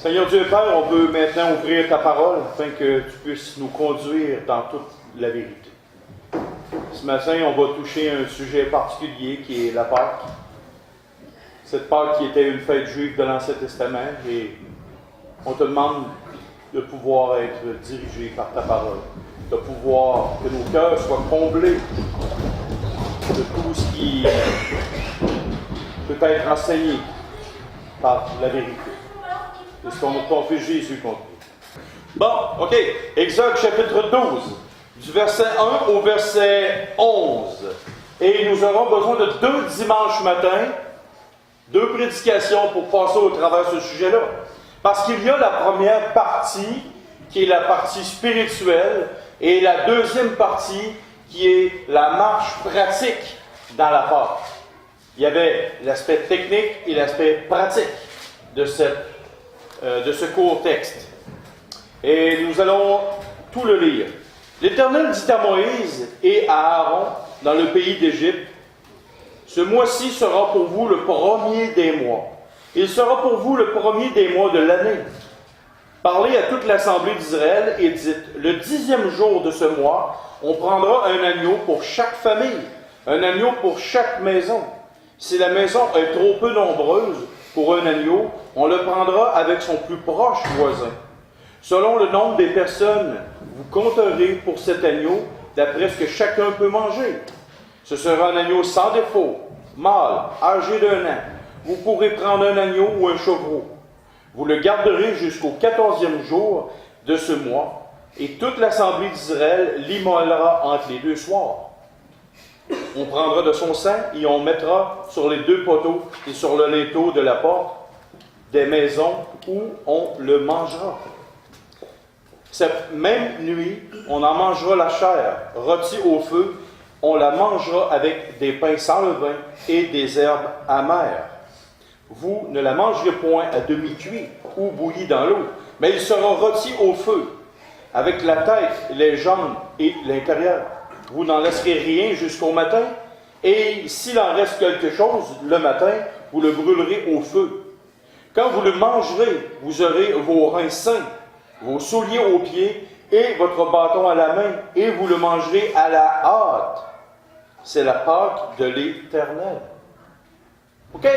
Seigneur Dieu et Père, on peut maintenant ouvrir ta parole afin que tu puisses nous conduire dans toute la vérité. Ce matin, on va toucher un sujet particulier qui est la Pâque. Cette Pâque qui était une fête juive de l'Ancien Testament, et on te demande de pouvoir être dirigé par ta parole, de pouvoir que nos cœurs soient comblés de tout ce qui peut être enseigné par la vérité. C'est ce qu'on fait Jésus contre nous. Bon, OK. Exode chapitre 12, du verset 1 au verset 11. Et nous aurons besoin de 2 dimanches matin, 2 prédications pour passer au travers de ce sujet-là. Parce qu'il y a la première partie, qui est la partie spirituelle, et la deuxième partie, qui est la marche pratique dans la Pâque. Il y avait l'aspect technique et l'aspect pratique de ce court texte. Et nous allons tout le lire. L'Éternel dit à Moïse et à Aaron dans le pays d'Égypte, « Ce mois-ci sera pour vous le premier des mois. Il sera pour vous le premier des mois de l'année. Parlez à toute l'assemblée d'Israël et dites, le 10e jour de ce mois, on prendra un agneau pour chaque famille, un agneau pour chaque maison. Si la maison est trop peu nombreuse pour un agneau, on le prendra avec son plus proche voisin. Selon le nombre des personnes, vous compterez pour cet agneau d'après ce que chacun peut manger. Ce sera un agneau sans défaut, mâle, âgé d'1 an. Vous pourrez prendre un agneau ou un chevreau. Vous le garderez jusqu'au 14e jour de ce mois, et toute l'assemblée d'Israël l'immolera entre les 2 soirs. On prendra de son sang et on mettra sur les 2 poteaux et sur le linteau de la porte des maisons où on le mangera. Cette même nuit, on en mangera la chair, rôtie au feu. On la mangera avec des pains sans levain et des herbes amères. Vous ne la mangerez point à demi-cuit ou bouillie dans l'eau, mais il sera rôti au feu, avec la tête, les jambes et l'intérieur. Vous n'en laisserez rien jusqu'au matin, et s'il en reste quelque chose, le matin, vous le brûlerez au feu. Quand vous le mangerez, vous aurez vos reins sains, vos souliers aux pieds et votre bâton à la main, et vous le mangerez à la hâte. C'est la Pâque de l'Éternel. OK?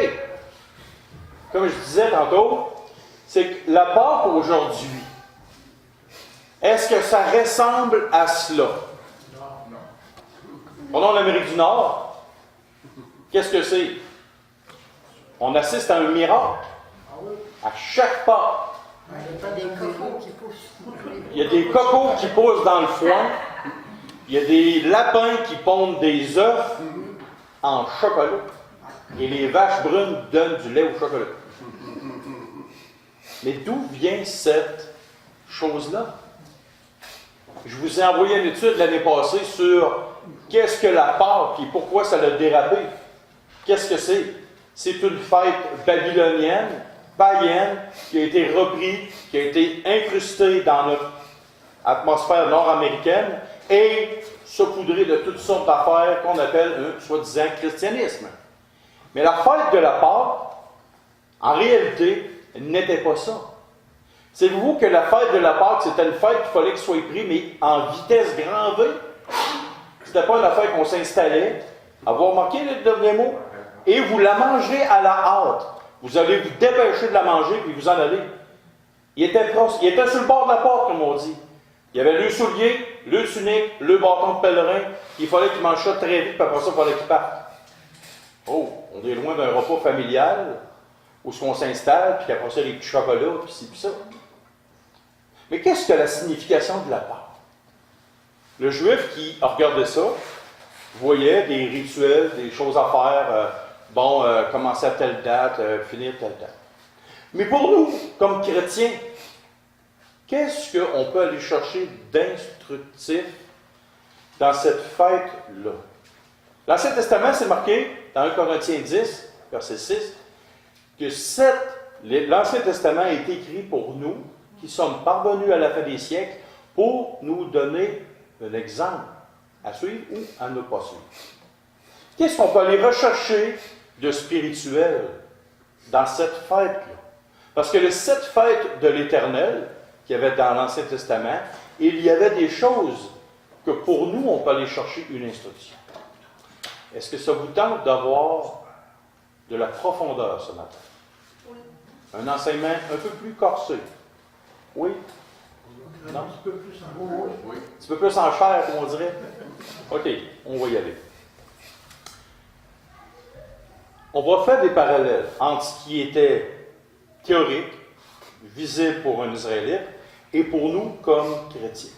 Comme je disais tantôt, c'est que la Pâque aujourd'hui, est-ce que ça ressemble à cela? Prenons l'Amérique du Nord. Qu'est-ce que c'est? On assiste à un miracle. À chaque pas. Il y a des cocos qui poussent dans le foin. Il y a des lapins qui pondent des œufs en chocolat. Et les vaches brunes donnent du lait au chocolat. Mais d'où vient cette chose-là? Je vous ai envoyé une étude l'année passée sur qu'est-ce que la Pâque et pourquoi ça a dérapé. Qu'est-ce que c'est? C'est une fête babylonienne, païenne, qui a été reprise, qui a été incrustée dans notre atmosphère nord-américaine et saupoudrée de toutes sortes d'affaires qu'on appelle un soi-disant christianisme. Mais la fête de la Pâque, en réalité, n'était pas ça. Savez-vous que la fête de la Pâque, c'était une fête qu'il fallait qu'il soit pris, mais en vitesse grand V? C'était pas une affaire qu'on s'installait. Avoir marqué le dernier mot? Et vous la mangerez à la hâte. Vous allez vous dépêcher de la manger, puis vous en allez. Il était sur le bord de la porte, comme on dit. Il y avait le soulier, le tunique, le bâton de pèlerin. Il fallait qu'il mange ça très vite, puis après ça, il fallait qu'il parte. Oh, on est loin d'un repas familial, où on s'installe, puis après ça, les petits chocolats, puis ci, puis ça. Mais qu'est-ce que la signification de la Pâque? Le Juif qui regardait ça, voyait des rituels, des choses à faire, commencer à telle date, finir telle date. Mais pour nous, comme chrétiens, qu'est-ce qu'on peut aller chercher d'instructif dans cette fête-là? L'Ancien Testament, c'est marqué dans 1 Corinthiens 10, verset 6, que l'Ancien Testament est écrit pour nous, qui sommes parvenus à la fin des siècles, pour nous donner un exemple à suivre ou à ne pas suivre. Qu'est-ce qu'on peut aller rechercher de spirituel dans cette fête-là? Parce que les 7 fêtes de l'Éternel qu'il y avait dans l'Ancien Testament, il y avait des choses que pour nous, on peut aller chercher une instruction. Est-ce que ça vous tente d'avoir de la profondeur ce matin? Oui. Un enseignement un peu plus corsé. Oui? Non? Un petit peu plus en gros, oui. Un petit peu plus en chair, comme on dirait? OK, on va y aller. On va faire des parallèles entre ce qui était théorique, visible pour un Israélite, et pour nous comme chrétiens.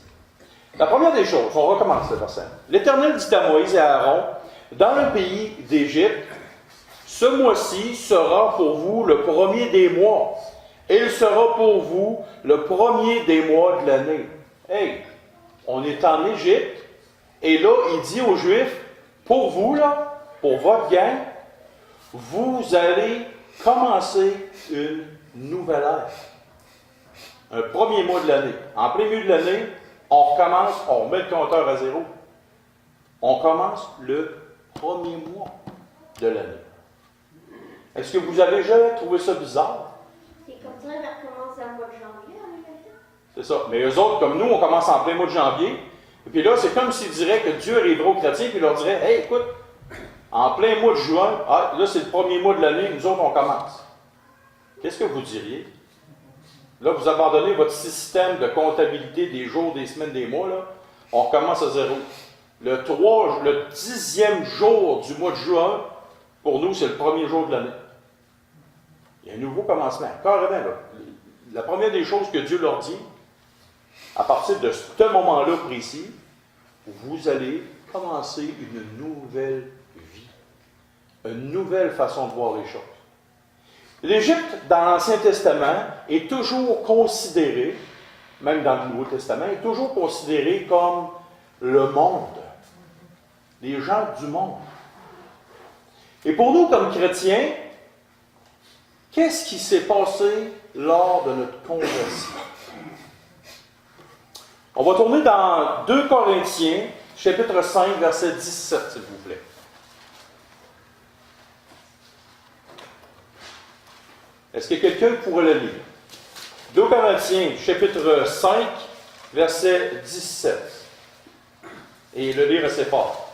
La première des choses, on recommence le verset. L'Éternel dit à Moïse et à Aaron, dans le pays d'Égypte, ce mois-ci sera pour vous le premier des mois, et il sera pour vous le premier des mois de l'année. Hey, on est en Égypte, et là, il dit aux Juifs, pour vous, là, pour votre gang, vous allez commencer une nouvelle ère. Un premier mois de l'année. En plein milieu de l'année, on recommence, on met le compteur à 0. On commence le premier mois de l'année. Est-ce que vous avez jamais trouvé ça bizarre? C'est comme ça, on recommence au mois de janvier, en Amérique. C'est ça. Mais eux autres, comme nous, on commence en plein mois de janvier. Et puis là, c'est comme s'ils diraient que Dieu arriverait aux chrétiens et leur dirait, hey, écoute, en plein mois de juin, là, c'est le premier mois de l'année, nous autres, on commence. Qu'est-ce que vous diriez? Là, vous abandonnez votre système de comptabilité des jours, des semaines, des mois, là. On recommence à 0. Le 10e jour du mois de juin, pour nous, c'est le premier jour de l'année. Il y a un nouveau commencement. Carrément, là. La première des choses que Dieu leur dit, à partir de ce moment-là précis, vous allez commencer une nouvelle vie. Une nouvelle façon de voir les choses. L'Égypte, dans l'Ancien Testament, est toujours considérée, même dans le Nouveau Testament, est toujours considérée comme le monde. Les gens du monde. Et pour nous, comme chrétiens, qu'est-ce qui s'est passé lors de notre conversion? On va tourner dans 2 Corinthiens, chapitre 5, verset 17, s'il vous plaît. Est-ce que quelqu'un pourrait le lire? 2 Corinthiens, chapitre 5, verset 17. Et le lire assez fort.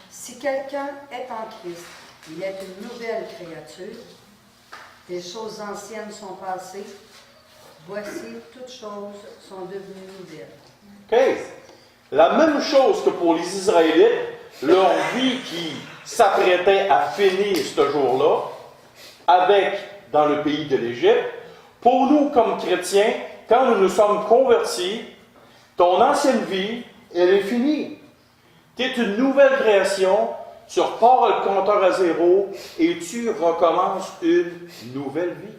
Si quelqu'un est en Christ, il est une nouvelle créature. Les choses anciennes sont passées. Voici, toutes choses sont devenues nouvelles. OK. La même chose que pour les Israélites, leur vie qui s'apprêtait à finir ce jour-là, avec dans le pays de l'Égypte, pour nous comme chrétiens, quand nous nous sommes convertis, ton ancienne vie, elle est finie. Tu es une nouvelle création, tu repars le compteur à 0 et tu recommences une nouvelle vie.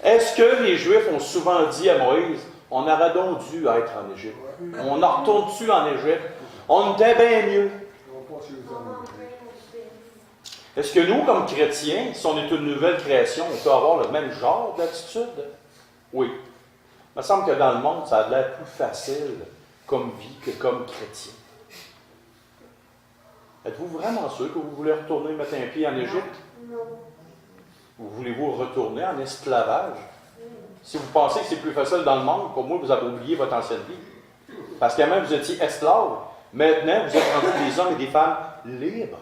Est-ce que les Juifs ont souvent dit à Moïse, on aurait donc dû être en Égypte? On en retourne-tu en Égypte? On était bien mieux. Est-ce que nous, comme chrétiens, si on est une nouvelle création, on peut avoir le même genre d'attitude? Oui. Il me semble que dans le monde, ça a l'air plus facile comme vie que comme chrétien. Êtes-vous vraiment sûr que vous voulez retourner mettre un pied en Égypte? Non. Ou voulez-vous retourner en esclavage? Si vous pensez que c'est plus facile dans le monde, pour moi, vous avez oublié votre ancienne vie. Parce qu'avant, vous étiez esclaves. Maintenant, vous êtes rendus des hommes et des femmes libres.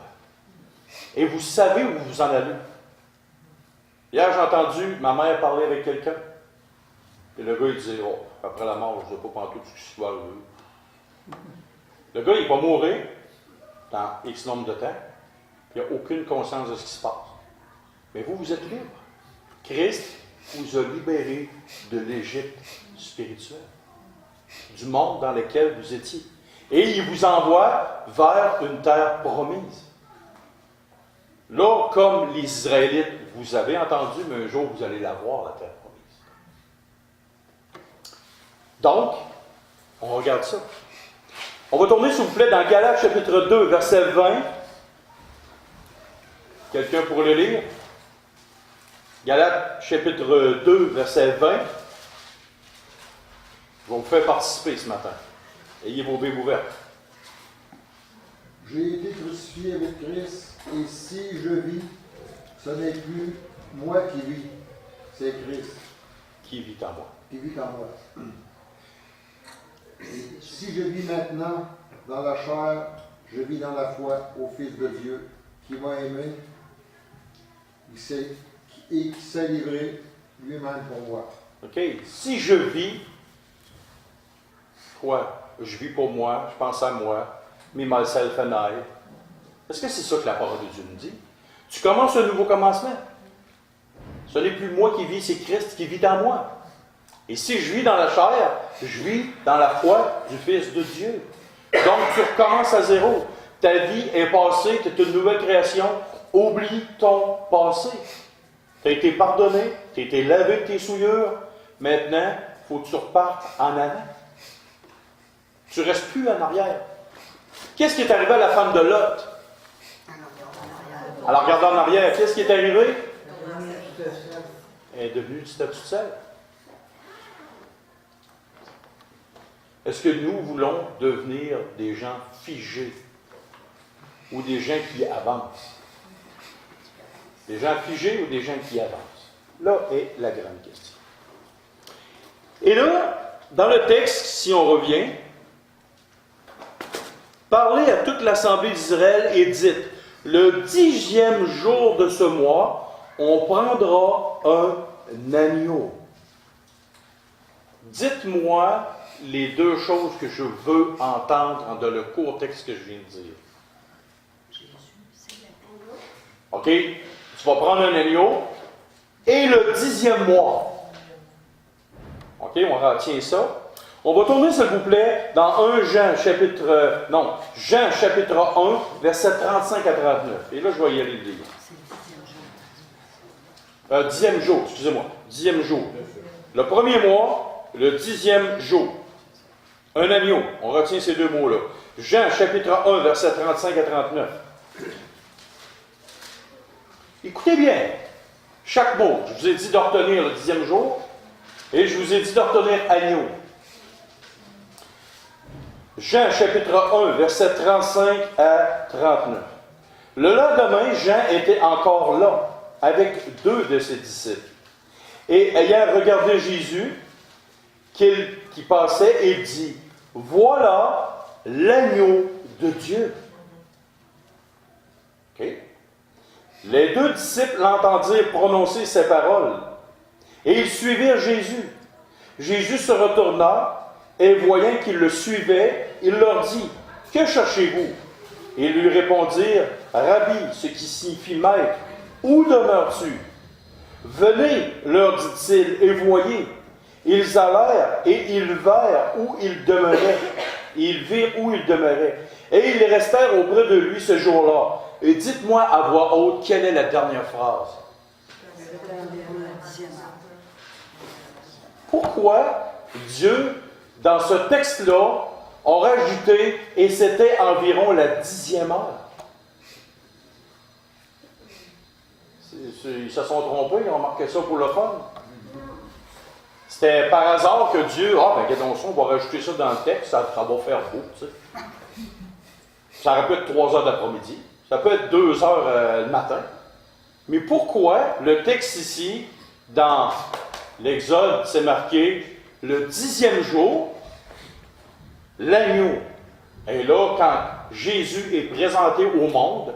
Et vous savez où vous en allez. Hier, j'ai entendu ma mère parler avec quelqu'un. Et le gars, il disait, oh, après la mort, je ne sais pas tout ce qui se va arriver. Le gars, il n'est pas mourir dans X nombre de temps. Il n'a aucune conscience de ce qui se passe. Mais vous, vous êtes libre. Christ vous a libéré de l'Égypte spirituelle, du monde dans lequel vous étiez. Et il vous envoie vers une terre promise. Là, comme les Israélites, vous avez entendu, mais un jour, vous allez la voir, la terre promise. Donc, on regarde ça. On va tourner, s'il vous plaît, dans Galates, chapitre 2, verset 20. Quelqu'un pour le lire? Galates, chapitre 2, verset 20. Je vais vous faire participer ce matin. Ayez vos Bibles ouvertes. J'ai été crucifié avec Christ, et si je vis, Ce n'est plus moi qui vis, c'est Christ qui vit en moi. qui vit en moi. Et si je vis maintenant dans la chair, je vis dans la foi au Fils de Dieu qui m'a aimé et qui s'est livré lui-même pour moi. OK? Si je vis, quoi? Je vis pour moi, je pense à moi, me, myself and I. Est-ce que c'est ça que la parole de Dieu nous dit? Tu commences un nouveau commencement. Ce n'est plus moi qui vis, c'est Christ qui vit en moi. Et si je vis dans la chair, je vis dans la foi du Fils de Dieu. Donc, tu recommences à zéro. Ta vie est passée, tu es une nouvelle création. Oublie ton passé. Tu as été pardonné, tu as été lavé de tes souillures. Maintenant, il faut que tu repartes en avant. Tu ne restes plus en arrière. Qu'est-ce qui est arrivé à la femme de Lot? Elle regarde en arrière. Qu'est-ce qui est arrivé? Elle est devenue du statut de sel. Est-ce que nous voulons devenir des gens figés ou des gens qui avancent? Des gens figés ou des gens qui avancent? Là est la grande question. Et là, dans le texte, si on revient, parlez à toute l'assemblée d'Israël et dites, le 10e jour de ce mois, on prendra un agneau. Dites-moi les deux choses que je veux entendre dans le court texte que je viens de dire. OK? Tu vas prendre un agneau et le 10e mois. OK? On retient ça. On va tourner, s'il vous plaît, dans Jean chapitre 1, versets 35 à 39. Et là, je vais y aller le lire. 10e jour, excusez-moi. 10e jour. Le premier mois, le 10e jour. Un agneau. On retient ces deux mots-là. Jean chapitre 1, versets 35 à 39. Écoutez bien. Chaque mot. Je vous ai dit de retenir le 10e jour et je vous ai dit de retenir agneau. Jean chapitre 1, versets 35 à 39. Le lendemain, Jean était encore là, avec 2 de ses disciples. Et ayant regardé Jésus, qui passait, il dit, « Voilà l'agneau de Dieu. » OK? Les 2 disciples l'entendirent prononcer ces paroles, et ils suivirent Jésus. Jésus se retourna, et voyant qu'ils le suivaient, il leur dit, « Que cherchez-vous? » Ils lui répondirent, « Rabbi, ce qui signifie maître, où demeures-tu? » « Venez, leur dit-il, et voyez. » Ils allèrent, et ils virent où il demeurait. Ils virent où il demeurait. Et ils restèrent auprès de lui ce jour-là. Et dites-moi à voix haute, quelle est la dernière phrase? Pourquoi Dieu, dans ce texte-là, a rajouté, et c'était environ la 10e heure? Ils se sont trompés, ils ont marqué ça pour le fun. C'était par hasard que Dieu, regardons ça, on va rajouter ça dans le texte, ça va faire beau, tu sais. Ça aurait pu être 3 heures d'après-midi, ça peut être 2 heures le matin. Mais pourquoi le texte ici, dans l'Exode, c'est marqué le 10e jour, l'agneau? Et là, quand Jésus est présenté au monde,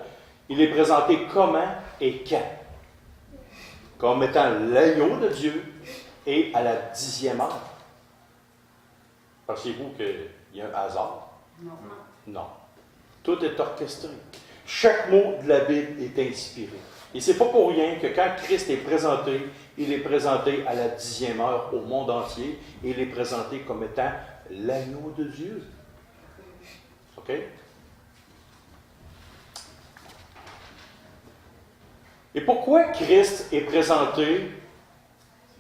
il est présenté comment et quand? Comme étant l'agneau de Dieu et à la 10e heure. Pensez-vous qu'il y a un hasard? Non. Non. Tout est orchestré. Chaque mot de la Bible est inspiré. Et c'est pas pour rien que quand Christ est présenté, il est présenté à la 10e heure au monde entier et il est présenté comme étant l'agneau de Dieu. OK? Et pourquoi Christ est présenté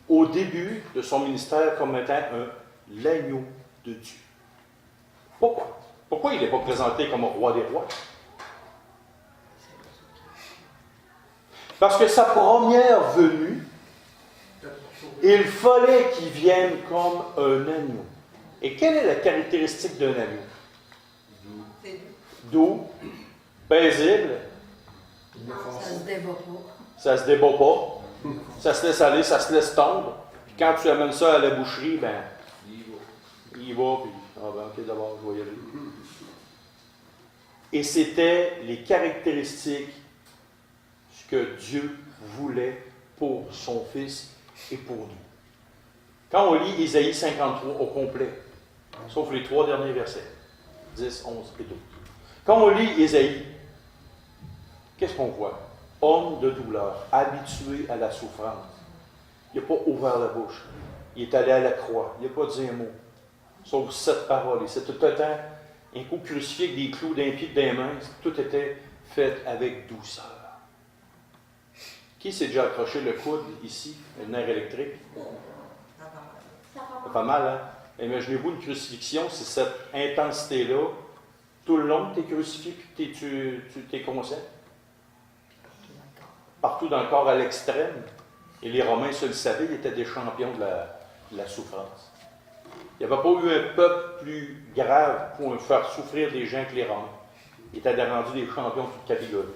au début de son ministère comme étant l'agneau de Dieu? Pourquoi? Pourquoi il n'est pas présenté comme roi des rois? Parce que sa première venue, il fallait qu'il vienne comme un agneau. Et quelle est la caractéristique d'un agneau? Doux, paisible, Ça se débat pas. Ça se débat pas. Ça se laisse aller, ça se laisse tomber. Puis quand tu amènes ça à la boucherie, ben, il va, puis, ah ben, ok, d'abord, je vais y aller. Et c'était les caractéristiques que Dieu voulait pour son Fils et pour nous. Quand on lit Ésaïe 53 au complet, sauf les 3 derniers versets, 10, 11 et 12. Quand on lit Ésaïe, qu'est-ce qu'on voit? Homme de douleur, habitué à la souffrance. Il n'a pas ouvert la bouche. Il est allé à la croix. Il n'a pas dit un mot. Sauf 7 paroles. Et c'était tout le temps un coup crucifié avec des clous d'un pied et des mains. Tout était fait avec douceur. Qui s'est déjà accroché le coude ici, un nerf électrique? Ça Ça va fait mal, hein? Imaginez-vous une crucifixion, c'est cette intensité-là, tout le long que tu es crucifié puis que tu es conscient. Partout dans le corps à l'extrême. Et les Romains, se le savaient, ils étaient des champions de la souffrance. Il n'y avait pas eu un peuple plus grave pour faire souffrir des gens que les Romains. Ils étaient rendus des champions de toute catégorie.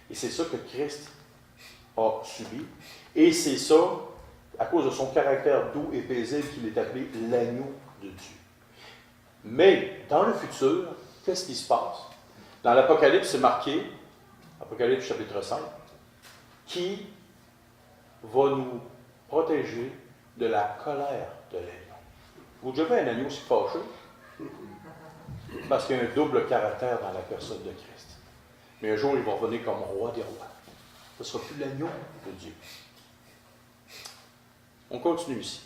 Et c'est ça que Christ a subi. Et c'est ça, à cause de son caractère doux et paisible, qu'il est appelé l'agneau de Dieu. Mais dans le futur, qu'est-ce qui se passe? Dans l'Apocalypse, c'est marqué, Apocalypse chapitre 5, qui va nous protéger de la colère de l'agneau. Vous avez déjà vu un agneau si fâché? Parce qu'il y a un double caractère dans la personne de Christ. Mais un jour, il va revenir comme roi des rois. Ce ne sera plus l'agneau de Dieu. On continue ici.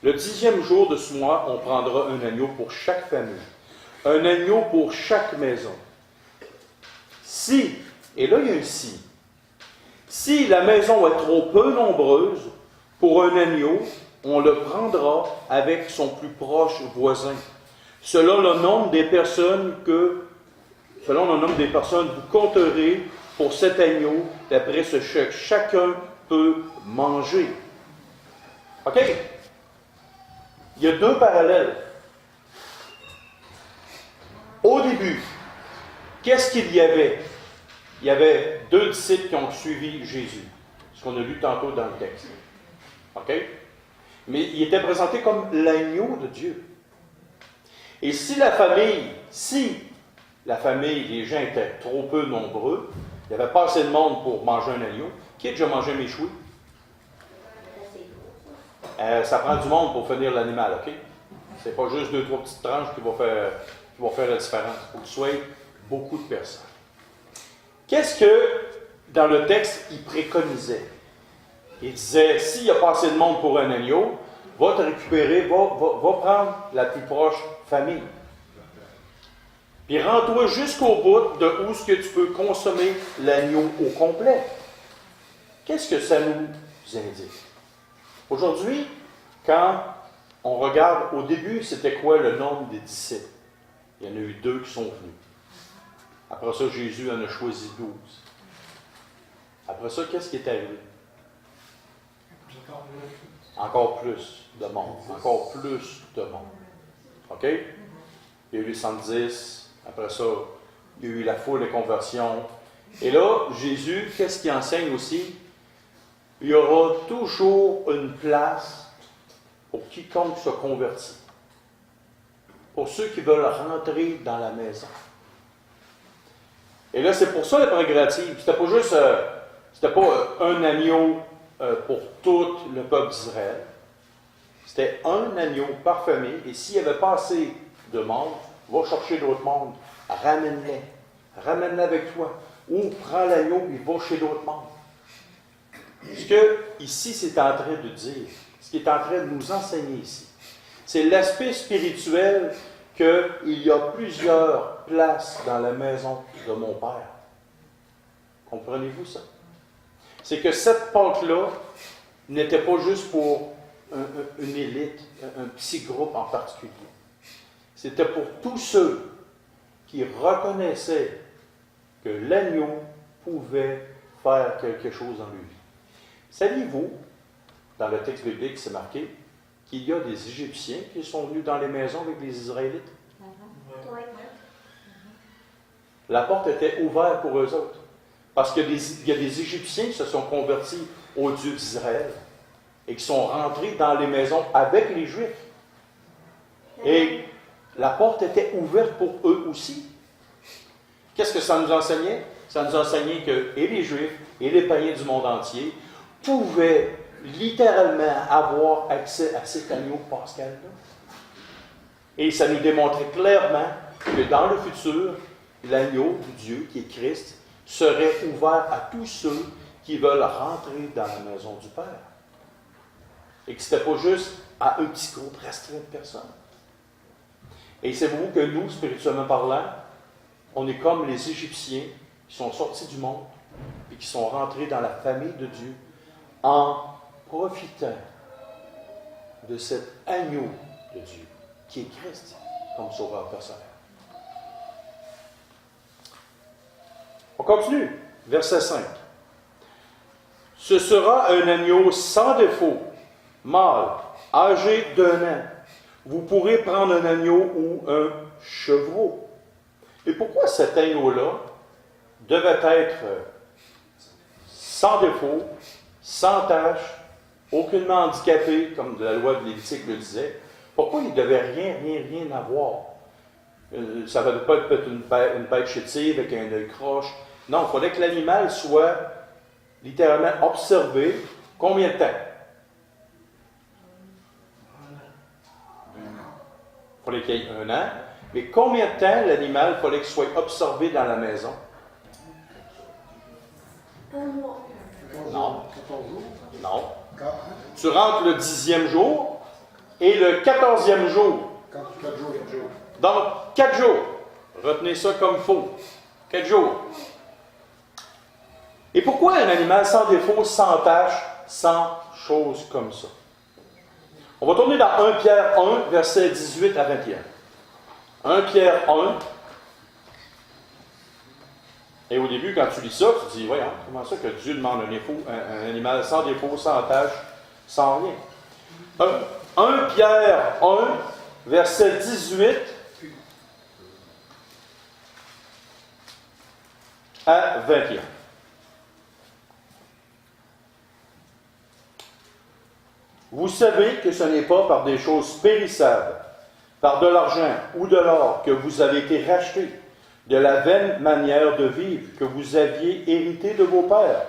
Le 10e jour de ce mois, on prendra un agneau pour chaque famille, un agneau pour chaque maison. Si, et là il y a un si la maison est trop peu nombreuse pour un agneau, on le prendra avec son plus proche voisin, selon le nombre des personnes vous compterez pour cet agneau, d'après ce que chacun peut manger. OK? Il y a 2 parallèles. Au début, qu'est-ce qu'il y avait? Il y avait 2 disciples qui ont suivi Jésus, ce qu'on a lu tantôt dans le texte. OK? Mais il était présenté comme l'agneau de Dieu. Et si la famille, les gens étaient trop peu nombreux, il n'y avait pas assez de monde pour manger un agneau, qui a déjà mangé un méchoui? Ça prend du monde pour finir l'animal, OK? C'est pas juste 2-3 petites tranches qui vont faire la différence. Il faut que ce soit beaucoup de personnes. Qu'est-ce que, dans le texte, il préconisait? Il disait, s'il n'y a pas assez de monde pour un agneau, va te récupérer, va prendre la plus proche famille. Puis rends-toi jusqu'au bout de où est-ce que tu peux consommer l'agneau au complet. Qu'est-ce que ça nous indique? Aujourd'hui, quand on regarde, au début, c'était quoi le nombre des disciples? Il y en a eu 2 qui sont venus. Après ça, Jésus en a choisi 12. Après ça, qu'est-ce qui est arrivé? Encore plus de monde. Encore plus de monde. OK? Il y a eu les 110. Après ça, il y a eu la foule de conversions. Et là, Jésus, qu'est-ce qu'il enseigne aussi? Il y aura toujours une place pour quiconque se convertit. Pour ceux qui veulent rentrer dans la maison. Et là, c'est pour ça la prérogative. C'était pas un agneau pour tout le peuple d'Israël. C'était un agneau par famille. Et s'il n'y avait pas assez de monde, va chercher d'autres mondes. Ramène-les. Ramène-les avec toi. Ou prends l'agneau et va chez d'autres mondes. Ce que ici c'est en train de dire, ce qui est en train de nous enseigner ici, c'est l'aspect spirituel qu'il y a plusieurs places dans la maison de mon Père. Comprenez-vous ça? C'est que cette Pâque-là n'était pas juste pour une élite, un petit groupe en particulier. C'était pour tous ceux qui reconnaissaient que l'agneau pouvait faire quelque chose dans leur vie. Saviez-vous, dans le texte biblique, c'est marqué, qu'il y a des Égyptiens qui sont venus dans les maisons avec les Israélites? Oui. La porte était ouverte pour eux autres. Parce qu'il y a des Égyptiens qui se sont convertis au Dieu d'Israël et qui sont rentrés dans les maisons avec les Juifs. Et la porte était ouverte pour eux aussi. Qu'est-ce que ça nous enseignait? Ça nous enseignait que et les Juifs et les païens du monde entier pouvaient littéralement avoir accès à cet agneau pascal-là. Et ça nous démontrait clairement que dans le futur, l'agneau de Dieu, qui est Christ, serait ouvert à tous ceux qui veulent rentrer dans la maison du Père. Et que ce n'était pas juste à un petit groupe restreint de personnes. Et savez-vous que nous, spirituellement parlant, on est comme les Égyptiens qui sont sortis du monde et qui sont rentrés dans la famille de Dieu en profitant de cet agneau de Dieu, qui est Christ, comme sauveur personnel. On continue, verset 5. Ce sera un agneau sans défaut, mâle, âgé d'1 an. Vous pourrez prendre un agneau ou un chevreau. Et pourquoi cet agneau-là devait être sans défaut, sans tache, aucunement handicapé, comme la loi de Lévitique le disait? Pourquoi il ne devait rien avoir? Ça ne devait pas être une bête chétive avec un œil croche. Non, il fallait que l'animal soit littéralement observé. Combien de temps? Il fallait qu'il y ait 1 an. Mais combien de temps l'animal fallait qu'il soit observé dans la maison? 1 mois. Non. 14 jours? Non. 4 Tu rentres le 10e jour et le 14e jour. 4 jours, 4 jours. Donc, 4 jours. Retenez ça comme faux. 4 jours. Et pourquoi un animal sans défaut, sans tache, sans choses comme ça? On va tourner dans 1 Pierre 1, versets 18 à 21. 1 Pierre 1. Et au début, quand tu lis ça, tu te dis, voyons, comment ça que Dieu demande un animal sans défaut, sans tache, sans rien? 1 Pierre 1, verset 18 à 21. Vous savez que ce n'est pas par des choses périssables, par de l'argent ou de l'or que vous avez été rachetés, de la vaine manière de vivre que vous aviez hérité de vos pères,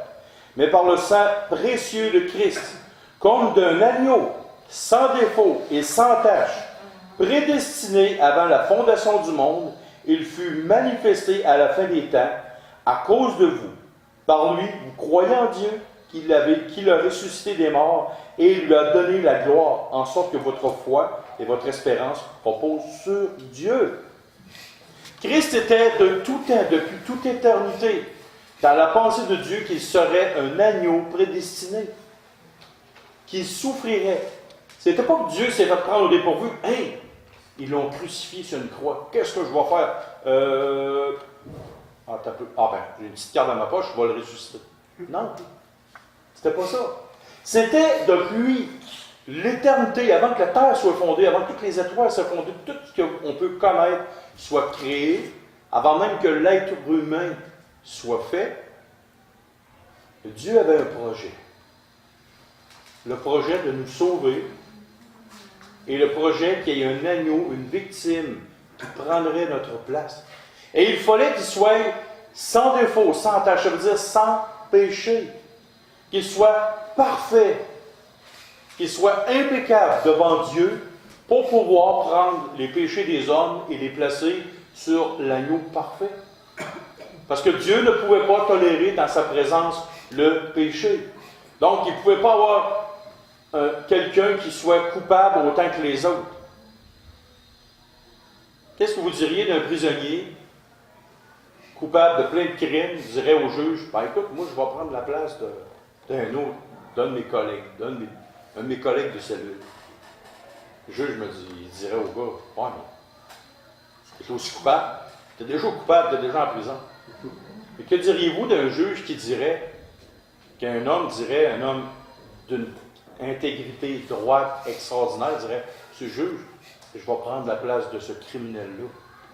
mais par le sang précieux de Christ, comme d'un agneau, sans défaut et sans tache, prédestiné avant la fondation du monde, il fut manifesté à la fin des temps à cause de vous. Par lui, vous croyez en Dieu, qu'il a ressuscité des morts et il lui a donné la gloire, en sorte que votre foi et votre espérance reposent sur Dieu. Christ était de tout temps, depuis toute éternité, dans la pensée de Dieu qu'il serait un agneau prédestiné, qu'il souffrirait. C'était pas que Dieu s'est fait prendre au dépourvu. Hey, ils l'ont crucifié sur une croix. Qu'est-ce que je vais faire? J'ai une petite carte dans ma poche, je vais le ressusciter. Non, c'était pas ça. C'était depuis l'éternité, avant que la terre soit fondée, avant que toutes les étoiles soient fondées, tout ce qu'on peut connaître soit créé, avant même que l'être humain soit fait, Dieu avait un projet. Le projet de nous sauver et le projet qu'il y ait un agneau, une victime qui prendrait notre place. Et il fallait qu'il soit sans défaut, sans tache, ça veut dire sans péché, qu'il soit parfait, qu'il soit impeccable devant Dieu pour pouvoir prendre les péchés des hommes et les placer sur l'agneau parfait. Parce que Dieu ne pouvait pas tolérer dans sa présence le péché. Donc, il ne pouvait pas avoir quelqu'un qui soit coupable autant que les autres. Qu'est-ce que vous diriez d'un prisonnier coupable de plein de crimes? Vous direz au juge, ben écoute, moi je vais prendre la place d'un autre, d'un de mes collègues, un de mes collègues de cellule. Le juge il dirait au gars, ouais, mais tu es aussi coupable. Tu es déjà coupable, tu es déjà en prison. Et que diriez-vous d'un juge qui dirait, un homme d'une intégrité droite extraordinaire, dirait, ce juge, je vais prendre la place de ce criminel-là.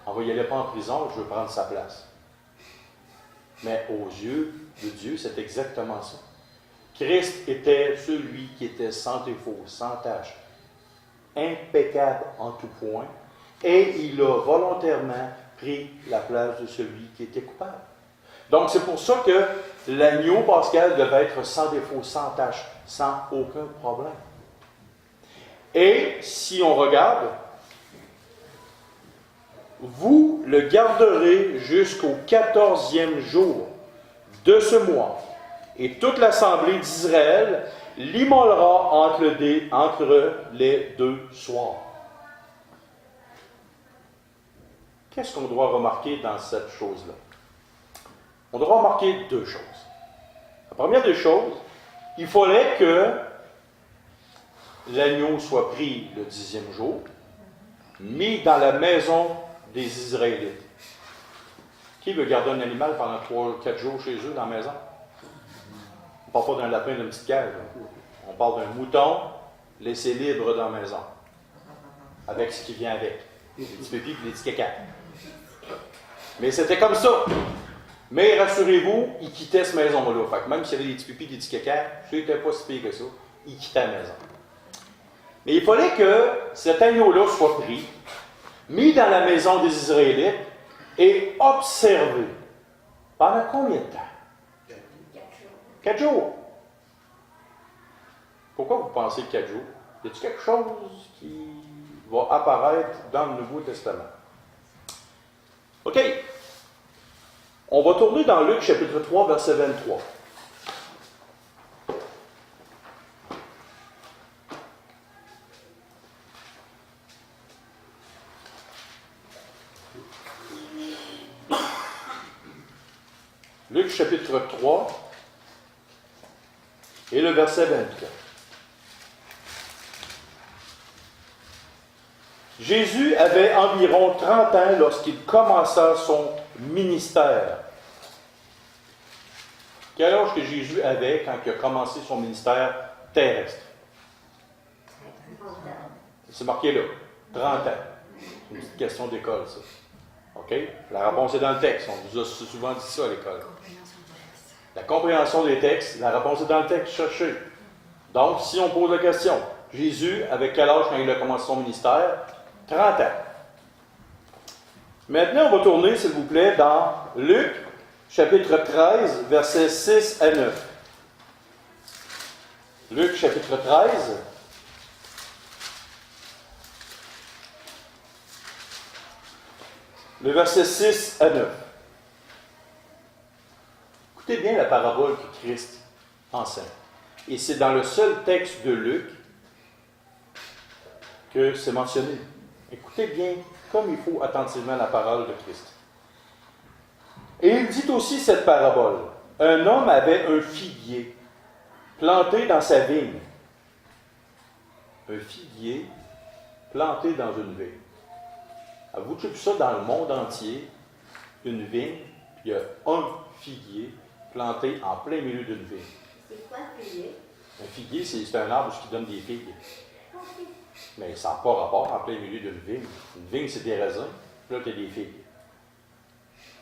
On va y aller pas en prison, je veux prendre sa place. Mais aux yeux de Dieu, c'est exactement ça. Christ était celui qui était sans défaut, sans tache, impeccable en tout point, et il a volontairement pris la place de celui qui était coupable. Donc, c'est pour ça que l'agneau pascal devait être sans défaut, sans tache, sans aucun problème. Et si on regarde, vous le garderez jusqu'au 14e jour de ce mois, et toute l'assemblée d'Israël l'immolera entre les 2 soirs. Qu'est-ce qu'on doit remarquer dans cette chose-là? On doit remarquer 2 choses. La première des choses, il fallait que l'agneau soit pris le 10e jour, mis dans la maison des Israélites. Qui veut garder un animal pendant 3 ou 4 jours chez eux dans la maison? On ne parle pas d'un lapin d'une petite cage. On parle d'un mouton laissé libre dans la maison, avec ce qui vient avec. Les petits pépis et les petits caca. Mais c'était comme ça. Mais rassurez-vous, il quittait cette maison-là. Fait que même s'il y avait des petits pépis et des petits caca, c'était pas si pire que ça. Il quittait la maison. Mais il fallait que cet agneau-là soit pris, mis dans la maison des Israélites et observé. Pendant combien de temps? 4 jours. Pourquoi vous pensez 4 jours? Y a-t-il quelque chose qui va apparaître dans le Nouveau Testament? OK. On va tourner dans Luc chapitre 3, verset 23. Luc chapitre 3 et le verset 23. Jésus avait environ 30 ans lorsqu'il commença son ministère. Quel âge que Jésus avait quand il a commencé son ministère terrestre? C'est marqué là, 30 ans. C'est une petite question d'école, ça. OK? La réponse est dans le texte. On vous a souvent dit ça à l'école. La compréhension des textes, la réponse est dans le texte, cherchez. Donc, si on pose la question, Jésus, avec quel âge quand il a commencé son ministère? 30 ans. Maintenant, on va tourner, s'il vous plaît, dans Luc, chapitre 13, versets 6 à 9. Luc, chapitre 13. Le verset 6 à 9. Écoutez bien la parabole que Christ enseigne. Et c'est dans le seul texte de Luc que c'est mentionné. Écoutez bien, comme il faut, attentivement la parole de Christ. Et il dit aussi cette parabole. Un homme avait un figuier planté dans sa vigne. Un figuier planté dans une vigne. Avez-vous déjà vu ça dans le monde entier? Une vigne, puis il y a un figuier planté en plein milieu d'une vigne. C'est quoi un figuier? Un figuier, c'est un arbre qui donne des figues. Mais ça n'a pas rapport en plein milieu d'une vigne. Une vigne, c'est des raisins, puis là, tu as des figues.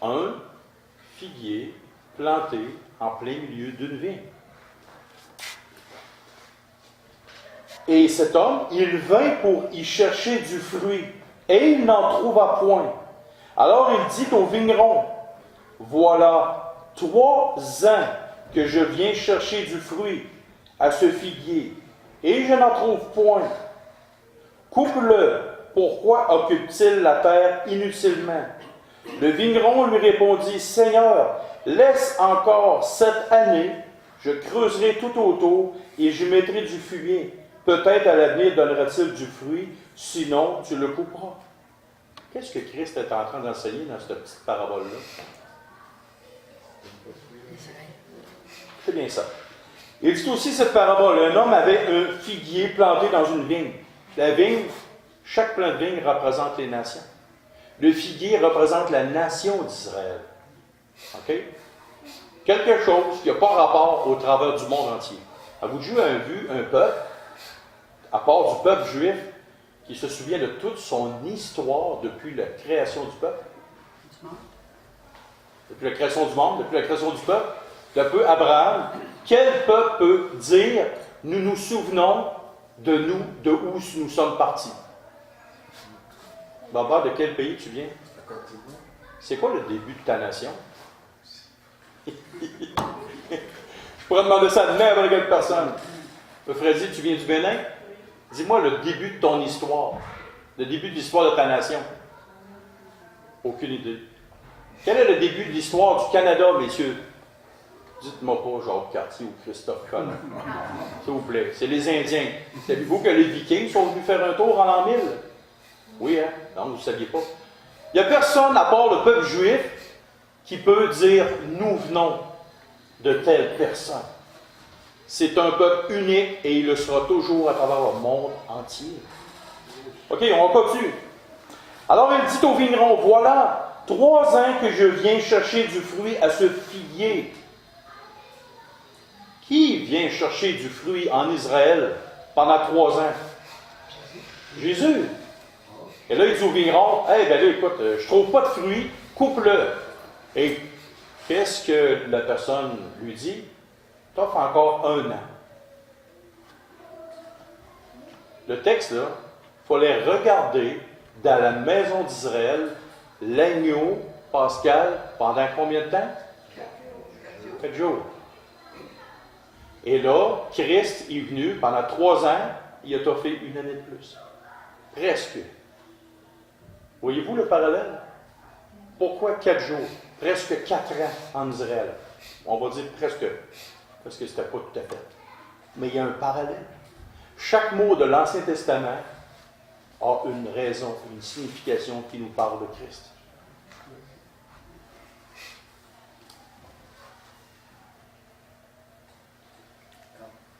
Un figuier planté en plein milieu d'une vigne. Et cet homme, il vint pour y chercher du fruit, et il n'en trouva point. Alors il dit au vigneron, voilà 3 ans que je viens chercher du fruit à ce figuier, et je n'en trouve point. Coupe-le, pourquoi occupe-t-il la terre inutilement? Le vigneron lui répondit, Seigneur, laisse encore 7 années, je creuserai tout autour et j'y mettrai du fumier. Peut-être à l'avenir donnera-t-il du fruit, sinon tu le couperas. Qu'est-ce que Christ est en train d'enseigner dans cette petite parabole-là? C'est bien ça. Il dit aussi cette parabole, un homme avait un figuier planté dans une vigne. La vigne, chaque plant de vigne représente les nations. Le figuier représente la nation d'Israël. OK? Quelque chose qui n'a pas rapport au travers du monde entier. Avez-vous déjà vu un peuple, à part du peuple juif, qui se souvient de toute son histoire depuis la création du peuple? depuis la création du monde, depuis la création du peuple, Abraham, quel peuple peut dire « Nous nous souvenons de nous, de où nous sommes partis ». Baba, de quel pays tu viens? C'est quoi le début de ta nation? Je pourrais demander ça à n'importe quelle personne. Freddy, tu viens du Bénin? Dis-moi le début de ton histoire. Le début de l'histoire de ta nation. Aucune idée. Quel est le début de l'histoire du Canada, messieurs? Dites-moi pas Jacques Cartier ou Christophe Colomb. S'il vous plaît. C'est les Indiens. Savez-vous que les Vikings sont venus faire un tour en l'an 1000? Oui, hein? Non, vous ne saviez pas. Il n'y a personne, à part le peuple juif, qui peut dire « Nous venons de telle personne ». C'est un peuple unique et il le sera toujours à travers le monde entier. OK, on continue. Alors il dit au vigneron, « Voilà, 3 ans que je viens chercher du fruit à ce figuier. » Qui vient chercher du fruit en Israël pendant 3 ans? Jésus. Et là, il dit au vigneron, « Eh bien là, écoute, je ne trouve pas de fruit, coupe-le. » Et qu'est-ce que la personne lui dit? « T'offres encore 1 an. » Le texte, là, il fallait regarder dans la maison d'Israël l'agneau pascal pendant combien de temps? 4 jours. Et là, Christ est venu pendant 3 ans, il a offert 1 année de plus. Presque. Voyez-vous le parallèle? Pourquoi 4 jours? Presque 4 ans en Israël. On va dire presque, parce que ce n'était pas tout à fait. Mais il y a un parallèle. Chaque mot de l'Ancien Testament a une raison, une signification qui nous parle de Christ.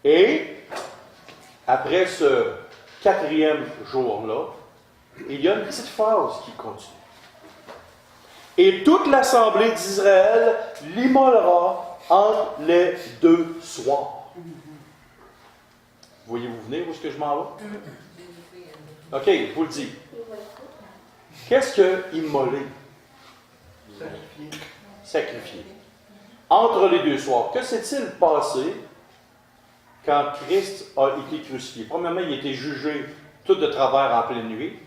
Et, après ce 4e jour-là, il y a une petite phrase qui continue. Et toute l'assemblée d'Israël l'immolera entre les 2 soirs. Voyez-vous venir où est-ce que je m'en vais? OK, je vous le dis. Qu'est-ce que immoler? Sacrifier. Entre les 2 soirs. Que s'est-il passé quand Christ a été crucifié? Premièrement, il a été jugé tout de travers en pleine nuit.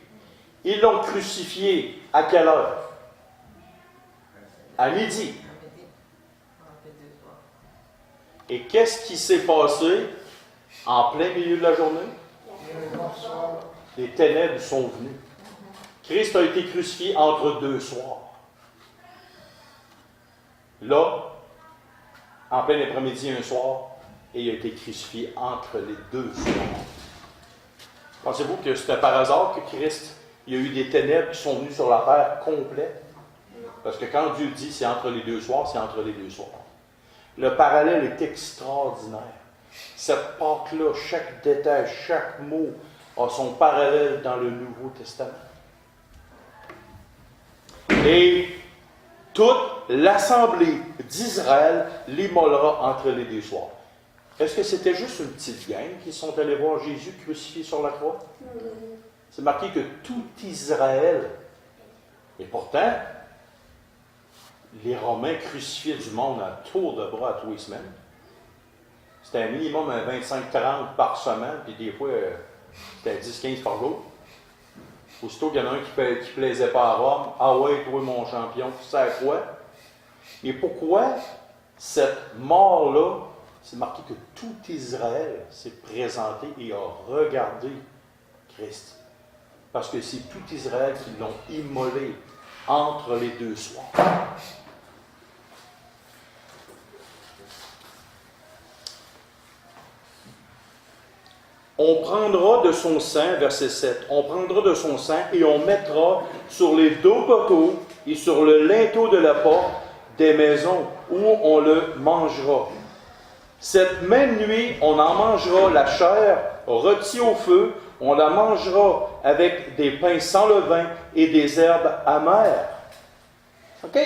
Ils l'ont crucifié à quelle heure? À midi. Et qu'est-ce qui s'est passé en plein milieu de la journée? Les ténèbres sont venues. Christ a été crucifié entre 2 soirs. Là, en plein après-midi, un soir, et il a été crucifié entre les 2 soirs. Pensez-vous que c'était par hasard que Christ, il y a eu des ténèbres qui sont venues sur la terre complète? Parce que quand Dieu dit c'est entre les 2 soirs, c'est entre les 2 soirs. Le parallèle est extraordinaire. Cette Pâque-là, chaque détail, chaque mot a son parallèle dans le Nouveau Testament. Et toute l'assemblée d'Israël l'immolera entre les 2 soirs. Est-ce que c'était juste une petite gang qui sont allés voir Jésus crucifié sur la croix? C'est marqué que tout Israël, et pourtant, les Romains crucifiaient du monde à tour de bras à tous les semaines. C'était un minimum à 25-30 par semaine, puis des fois, c'était 10-15 par jour. Aussitôt qu'il y en a un qui ne plaisait pas à Rome, « Ah ouais, toi mon champion, tu sais à quoi? » Et pourquoi cette mort-là, c'est marqué que tout Israël s'est présenté et a regardé Christ. Parce que c'est tout Israël qui l'ont immolé entre les 2 soirs. On prendra de son sang, verset 7, on prendra de son sang et on mettra sur les 2 poteaux et sur le linteau de la porte des maisons où on le mangera. Cette même nuit, on en mangera la chair rôtie au feu, on la mangera avec des pains sans levain et des herbes amères. OK.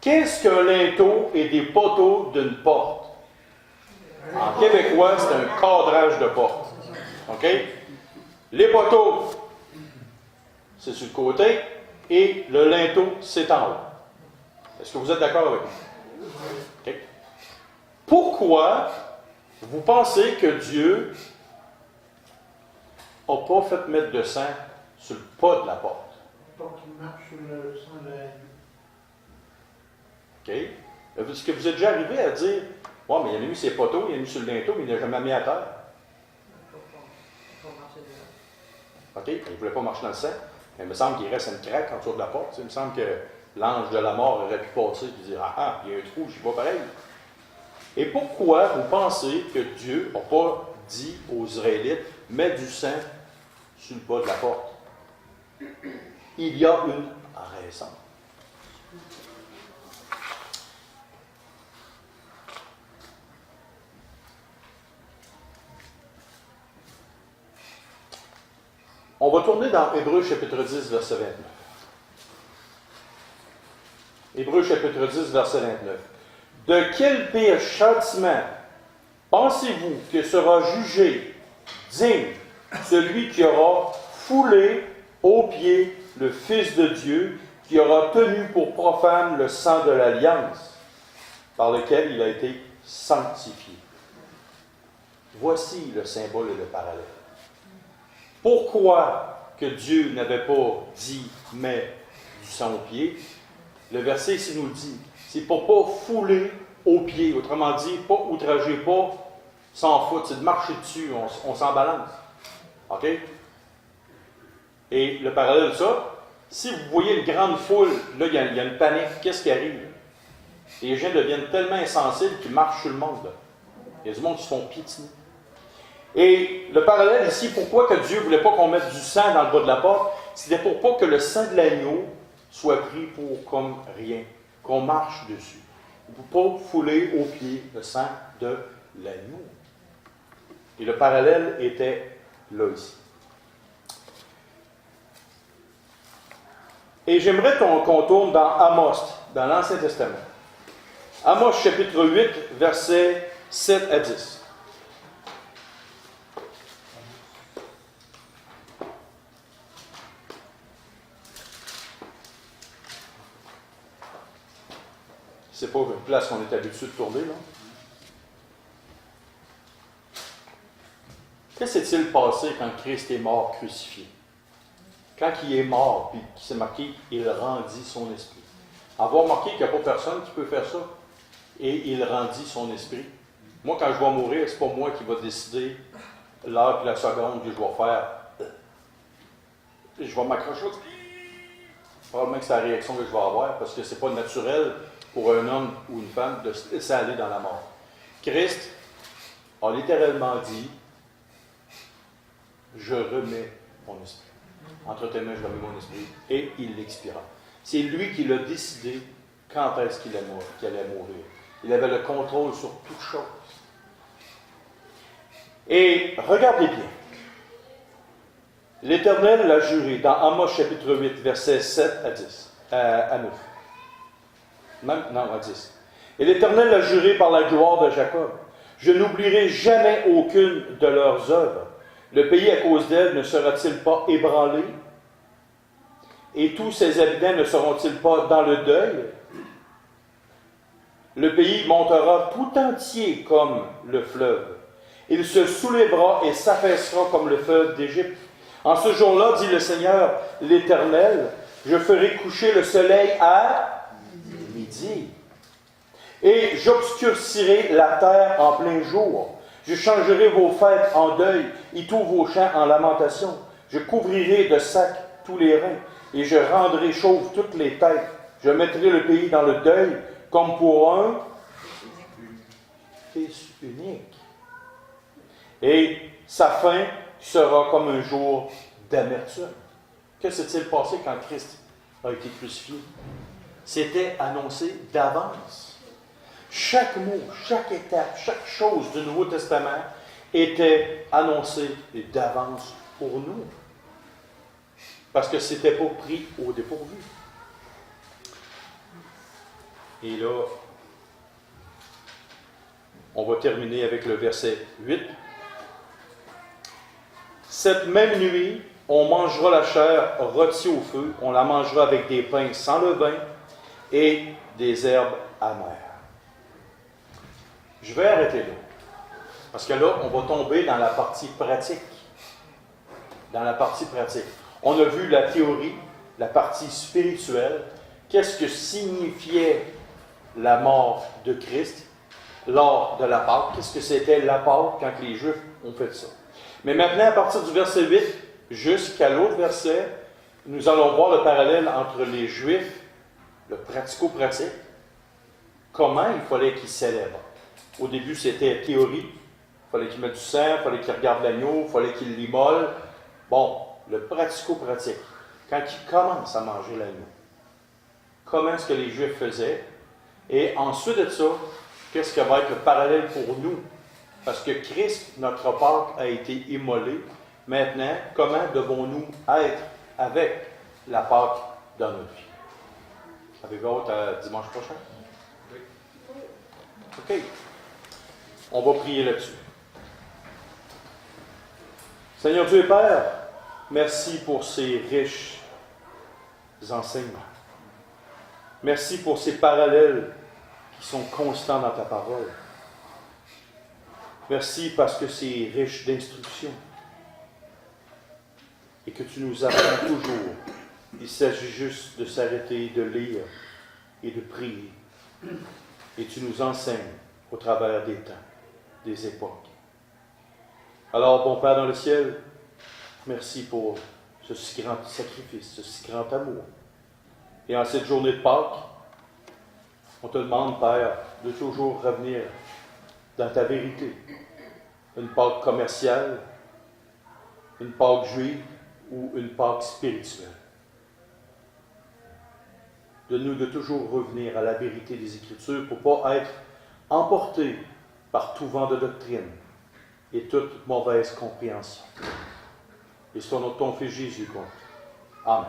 Qu'est-ce qu'un linteau et des poteaux d'une porte? En québécois, c'est un cadrage de porte. OK? Les poteaux, c'est sur le côté, et le linteau, c'est en haut. Est-ce que vous êtes d'accord avec moi? OK. Pourquoi vous pensez que Dieu n'a pas fait mettre de sang sur le pas de la porte? Pour qu'il marche sur le sang de l'agneau. OK. Est-ce que vous êtes déjà arrivé à dire, « Ouais, mais il a mis ses poteaux, il a mis sur le linteau, mais il n'a jamais mis à terre. » OK, il ne voulait pas marcher dans le sang. Mais il me semble qu'il reste une craque en dessous de la porte. Il me semble que l'ange de la mort aurait pu passer et dire, « Ah, il y a un trou, je ne suis pas pareil. » Et pourquoi vous pensez que Dieu n'a pas dit aux Israélites, « Mets du sang sur le pas de la porte. » Il y a une raison. On va tourner dans Hébreux chapitre 10, verset 29. Hébreux chapitre 10, verset 29. De quel pire châtiment pensez-vous que sera jugé digne celui qui aura foulé aux pieds le Fils de Dieu, qui aura tenu pour profane le sang de l'alliance, par lequel il a été sanctifié? Voici le symbole et le parallèle. Pourquoi que Dieu n'avait pas dit « mets du sang aux pieds », le verset ici nous le dit. C'est pour ne pas fouler aux pieds. Autrement dit, pas outrager, pas s'en foutre. C'est de marcher dessus, on s'en balance. OK? Et le parallèle de ça, si vous voyez une grande foule, là, il y a une panique. Qu'est-ce qui arrive? Les gens deviennent tellement insensibles qu'ils marchent sur le monde. Là. Il y a du monde qui se font piétiner. Et le parallèle ici, pourquoi que Dieu ne voulait pas qu'on mette du sang dans le bas de la porte? C'était pour pas que le sang de l'agneau soit pris pour comme rien, qu'on marche dessus. Il ne faut pas fouler aux pieds le sang de l'agneau. Et le parallèle était là ici. Et j'aimerais qu'on tourne dans Amos, dans l'Ancien Testament. Amos chapitre 8, versets 7 à 10. C'est pas une place qu'on est habitué de tourner, là. Que s'est-il passé quand Christ est mort crucifié? Quand il est mort, puis qu'il s'est marqué, il rendit son esprit. Avoir marqué qu'il n'y a pas personne qui peut faire ça, et il rendit son esprit. Moi, quand je vais mourir, c'est pas moi qui va décider l'heure et la seconde que je vais faire. Je vais m'accrocher. Probablement que c'est la réaction que je vais avoir, parce que c'est pas naturel pour un homme ou une femme de se laisser aller dans la mort. Christ a littéralement dit, je remets mon esprit. Entre tes mains, je remets mon esprit. Et il l'expira. C'est lui qui l'a décidé quand est-ce qu'il allait mourir. Il avait le contrôle sur toute chose. Et regardez bien. L'Éternel l'a juré dans Amos chapitre 8, versets 7 à 10, à 9. Non, à 10. Et l'Éternel l'a juré par la gloire de Jacob. Je n'oublierai jamais aucune de leurs œuvres. Le pays à cause d'elle ne sera-t-il pas ébranlé? Et tous ses habitants ne seront-ils pas dans le deuil? Le pays montera tout entier comme le fleuve. Il se soulèvera et s'affaissera comme le fleuve d'Égypte. En ce jour-là, dit le Seigneur, l'Éternel, je ferai coucher le soleil à midi. Et j'obscurcirai la terre en plein jour. Je changerai vos fêtes en deuil et tous vos champs en lamentation. Je couvrirai de sacs tous les reins et je rendrai chauves toutes les têtes. Je mettrai le pays dans le deuil comme pour un fils unique. Et sa fin sera comme un jour d'amertume. Que s'est-il passé quand Christ a été crucifié? C'était annoncé d'avance. Chaque mot, chaque étape, chaque chose du Nouveau Testament était annoncé d'avance pour nous. Parce que ce n'était pas pris au dépourvu. Et là, on va terminer avec le verset 8. Cette même nuit, on mangera la chair rôtie au feu, on la mangera avec des pains sans levain et des herbes amères. Je vais arrêter là. Parce que là, on va tomber dans la partie pratique. Dans la partie pratique. On a vu la théorie, la partie spirituelle. Qu'est-ce que signifiait la mort de Christ lors de la Pâque? Qu'est-ce que c'était la Pâque quand les Juifs ont fait ça? Mais maintenant, à partir du verset 8 jusqu'à l'autre verset, nous allons voir le parallèle entre les Juifs, le pratico-pratique, comment il fallait qu'ils célèbrent. Au début, c'était théorie. Il fallait qu'ils mettent du sang, il fallait qu'ils regardent l'agneau, il fallait qu'ils l'immolent. Bon, le pratico-pratique, quand ils commencent à manger l'agneau, comment est-ce que les Juifs faisaient? Et ensuite de ça, qu'est-ce qui va être le parallèle pour nous? Parce que Christ, notre Pâque, a été immolé. Maintenant, comment devons-nous être avec la Pâque dans notre vie? Avez-vous hâte à dimanche prochain? Oui. OK. On va prier là-dessus. Seigneur Dieu et Père, merci pour ces riches enseignements. Merci pour ces parallèles qui sont constants dans ta parole. Merci parce que c'est riche d'instruction et que tu nous apprends toujours. Il s'agit juste de s'arrêter, de lire et de prier. Et tu nous enseignes au travers des temps, des époques. Alors, bon Père dans le ciel, merci pour ce si grand sacrifice, ce si grand amour. Et en cette journée de Pâques, on te demande, Père, de toujours revenir dans ta vérité. Une Pâque commerciale, une Pâque juive ou une Pâque spirituelle. Donne-nous de toujours revenir à la vérité des Écritures pour ne pas être emportés par tout vent de doctrine et toute mauvaise compréhension. Et c'est au nom de ton Fils Jésus qu'on. Amen.